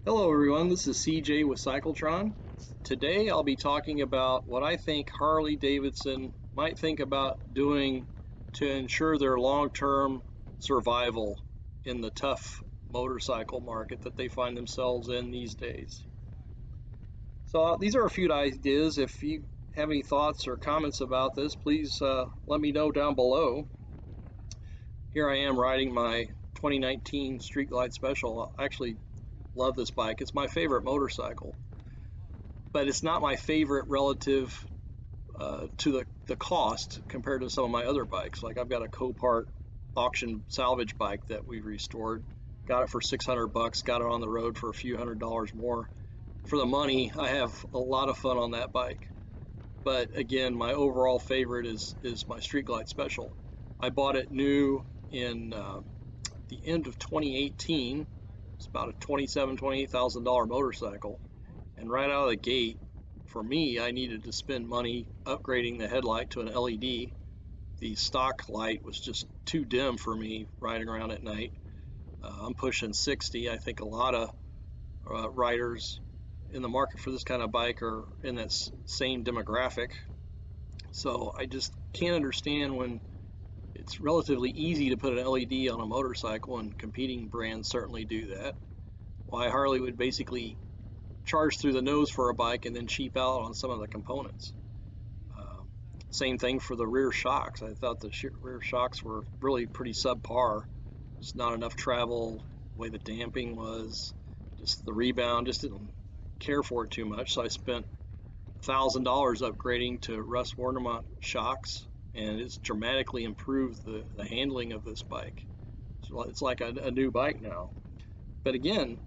Hello everyone, this is CJ with Cycletron. Today I'll be talking about what I think Harley Davidson might think about doing to ensure their long-term survival in the tough motorcycle market that they find themselves in these days. So these are a few ideas. If you have any thoughts or comments about this, please let me know down below. Here I am riding my 2019 Street Glide Special. I actually love this bike. It's my favorite motorcycle, but it's not my favorite relative to the cost compared to some of my other bikes. Like I've got a Copart auction salvage bike that we restored. Got it for 600 bucks. Got it on the road for a few $100s more. For the money, I have a lot of fun on that bike. But again, my overall favorite is my Street Glide Special. I bought it new in the end of 2018. It's about a $28,000 motorcycle, and right out of the gate, for me, I needed to spend money upgrading the headlight to an LED. The stock light was just too dim for me riding around at night. I'm pushing 60. I think a lot of riders in the market for this kind of bike are in that same demographic. So I just can't understand when it's relatively easy to put an LED on a motorcycle, and competing brands certainly do that. Why Harley would basically charge through the nose for a bike and then cheap out on some of the components. Um, Same thing for the rear shocks. I thought the rear shocks were really pretty subpar. Just not enough travel, the way the damping was, just the rebound, just didn't care for it too much. So I spent $1,000 upgrading to Russ Warnemont shocks, and it's dramatically improved the handling of this bike. So it's like a new bike now. But again,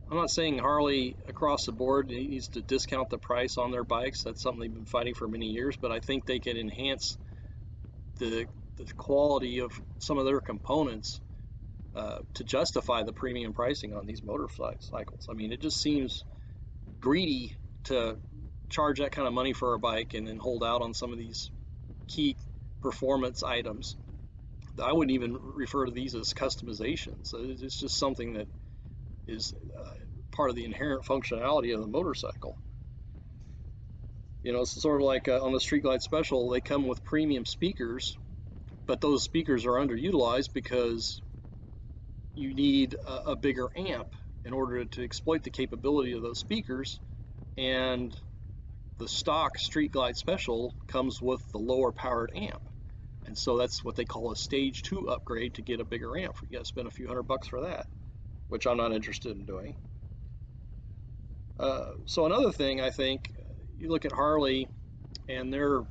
I'm not saying Harley across the board needs to discount the price on their bikes. That's something they've been fighting for many years, but I think they can enhance the, the quality of some of their components to justify the premium pricing on these motorcycles. I mean, it just seems greedy to charge that kind of money for a bike and then hold out on some of these key performance items. I wouldn't even refer to these as customizations. It's just something that is part of the inherent functionality of the motorcycle. You know, it's sort of like on the Street Glide Special, they come with premium speakers, but those speakers are underutilized because you need a bigger amp in order to exploit the capability of those speakers. And the stock Street Glide Special comes with the lower powered amp. And so that's what they call a stage 2 upgrade to get a bigger amp. You got to spend a few $100 for that, which I'm not interested in doing. So another thing, I think, you look at Harley and their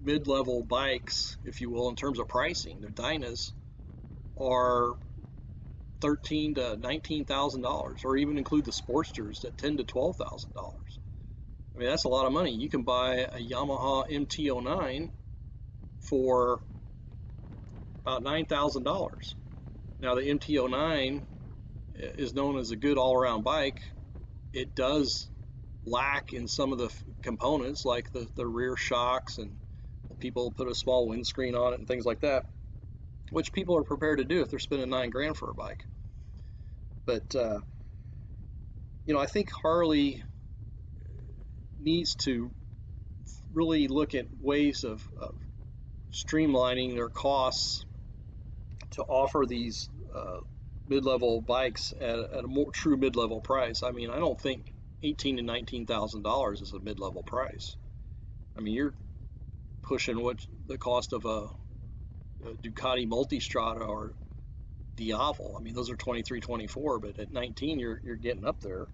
mid-level bikes, if you will, in terms of pricing. Their Dynas are $13,000 to $19,000, or even include the Sportsters at $10,000 to $12,000. I mean, that's a lot of money. You can buy a Yamaha MT-09 for about $9,000. Now, the MT-09 is known as a good all-around bike. It does lack in some of the components, like the rear shocks, and people put a small windscreen on it and things like that, which people are prepared to do if they're spending $9,000 for a bike. But I think Harley needs to really look at ways of streamlining their costs to offer these mid-level bikes at a more true mid-level price. I mean, I don't think $18,000 to $19,000 is a mid-level price. I mean, you're pushing what the cost of a Ducati Multistrada or Diavel. I mean, those are 23, 24, but at 19, you're getting up there.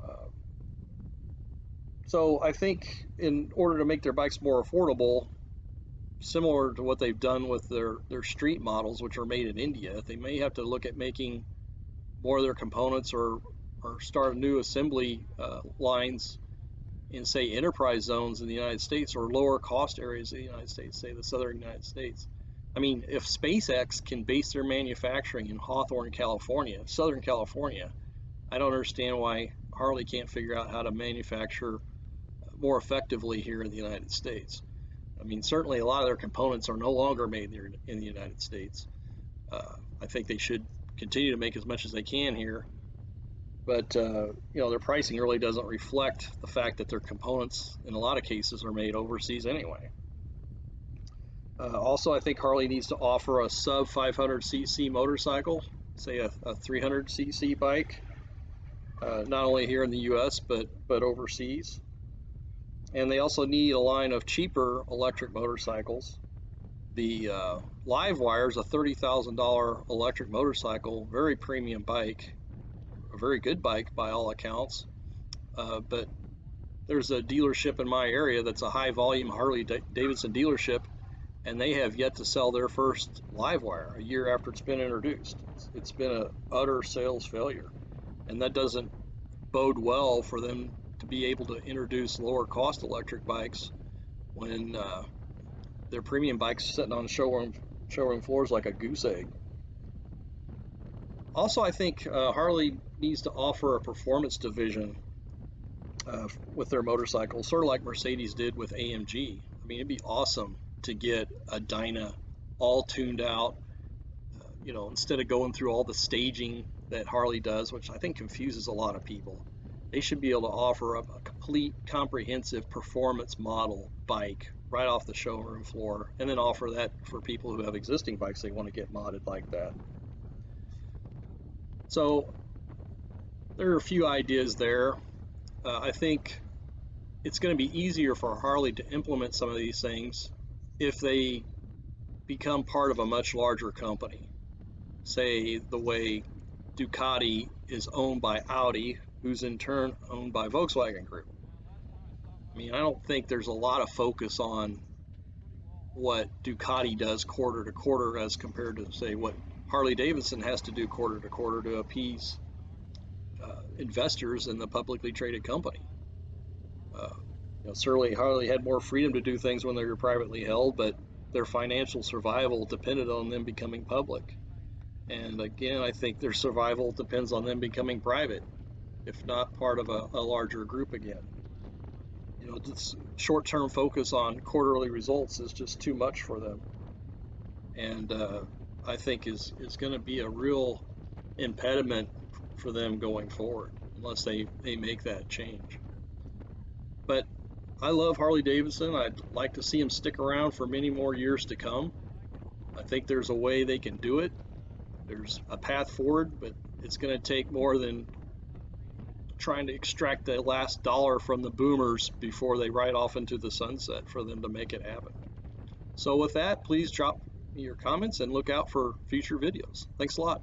Uh, so I think in order to make their bikes more affordable, similar to what they've done with their street models, which are made in India, they may have to look at making more of their components, or start new assembly lines in, say, enterprise zones in the United States, or lower cost areas of the United States, say the southern United States. I mean, if SpaceX can base their manufacturing in Hawthorne, California, Southern California, I don't understand why Harley can't figure out how to manufacture more effectively here in the United States. I mean, certainly a lot of their components are no longer made in the United States. I think they should continue to make as much as they can here. But you know, their pricing really doesn't reflect the fact that their components, in a lot of cases, are made overseas anyway. Also, I think Harley needs to offer a sub 500cc motorcycle, say a 300cc bike, not only here in the U.S. but overseas. And they also need a line of cheaper electric motorcycles. The Livewire is a $30,000 electric motorcycle, very premium bike, a very good bike by all accounts. But there's a dealership in my area that's a high volume Harley Davidson dealership, and they have yet to sell their first Livewire a year after it's been introduced. It's been an utter sales failure, and that doesn't bode well for them to be able to introduce lower cost electric bikes when their premium bikes sitting on showroom floors like a goose egg. Also, I think Harley needs to offer a performance division with their motorcycles, sort of like Mercedes did with AMG. I mean, it'd be awesome to get a Dyna all tuned out, you know, instead of going through all the staging that Harley does, which I think confuses a lot of people. They should be able to offer up a complete, comprehensive performance model bike right off the showroom floor, and then offer that for people who have existing bikes they want to get modded like that. So there are a few ideas there. I think it's going to be easier for Harley to implement some of these things if they become part of a much larger company. Say the way Ducati is owned by Audi, who's in turn owned by Volkswagen Group. I mean, I don't think there's a lot of focus on what Ducati does quarter to quarter as compared to, say, what Harley Davidson has to do quarter to quarter to appease investors in the publicly traded company. You know, certainly Harley had more freedom to do things when they were privately held, but their financial survival depended on them becoming public. And again, I think their survival depends on them becoming private, if not part of a larger group again. You know, this short-term focus on quarterly results is just too much for them, and I think is going to be a real impediment for them going forward unless they make that change. But I love Harley Davidson. I'd like to see them stick around for many more years to come. I think there's a way they can do it. There's a path forward, but it's going to take more than trying to extract the last dollar from the boomers before they ride off into the sunset for them to make it happen. So with that, please drop me your comments and look out for future videos. Thanks a lot.